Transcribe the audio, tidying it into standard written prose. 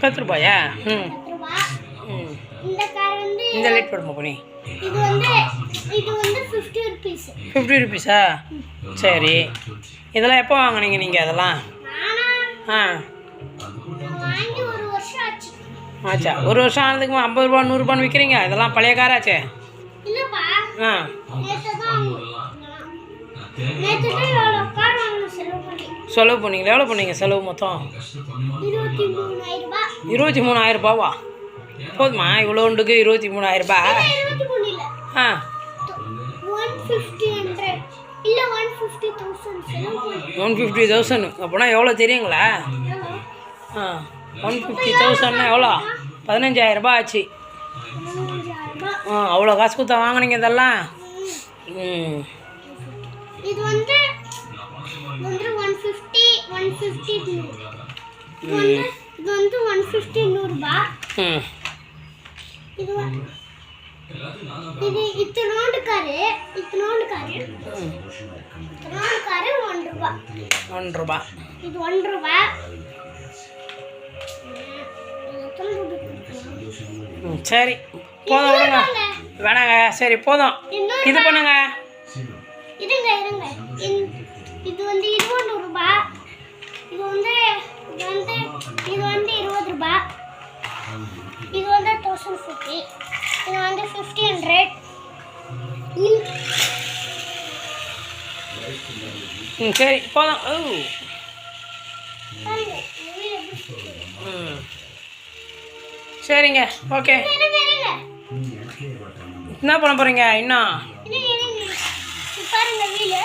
10 ரூபாயா? ம் 10 ரூபாய். ம். இந்த கார் வந்து இந்த லைட் போடுமா பொண்ணி? இது வந்து 50 rupees. 50 ருபீஸா? சரி. இதெல்லாம் எப்போ வாங்குனீங்க நீங்கள் அதெல்லாம்? நானா ஆ வாங்கி ஒரு வருஷம் ஆச்சு. ஆச்சா, ஒரு வருஷம் ஆனதுக்கு 50 ரூபா 100 ரூபான்னு விற்கிறீங்க? இதெல்லாம் பழைய காராச்சே. இல்லப்பா, ஆ நேத்து தான் எவ்வளோ கார் வாங்கணும் செலவு பண்ணி. செலவு பண்ணீங்களா? எவ்வளோ பண்ணீங்க செலவு மொத்தம்? 23,000 ரூபாய். 23,000 ரூபாவா? போதுமா இவ்வளோண்டுக்கு 23,000 ரூபாய்? 23 இல்ல, ஆ 150 இல்ல 150,000 செலவு பண்ணி. 150,000 அப்படின்னா எவ்வளோ தெரியுங்களா? ஆ 150,000னா எவ்வளோ? 15,000 ரூபாய் ஆச்சு. 15,000 ரூபாய். ஆ அவ்வளோ காசு கொடுத்தா வாங்குனீங்க இதெல்லாம்? ம் இது வந்து 150 150 இது வந்து 150 100 ரூபாய். ம் இது இது இத்தனோண்டு காரு 1 ரூபாய். 1 ரூபாய். இது 1 ரூபாய். ம் சரி போதும் விடுங்க. வேணாங்க, சரி போதும். இது பண்ணுங்க. இருங்க இது வந்து 20 ரூபாய். இது வந்து 20 ரூபாய். இது வந்து 1050. இது வந்து 1500. ம் சரி போதும். ஓ பாருங்க, ம் சரிங்க, ஓகே. இருங்க என்ன பண்ண போகிறீங்க இன்னும்? பாருங்க வீடு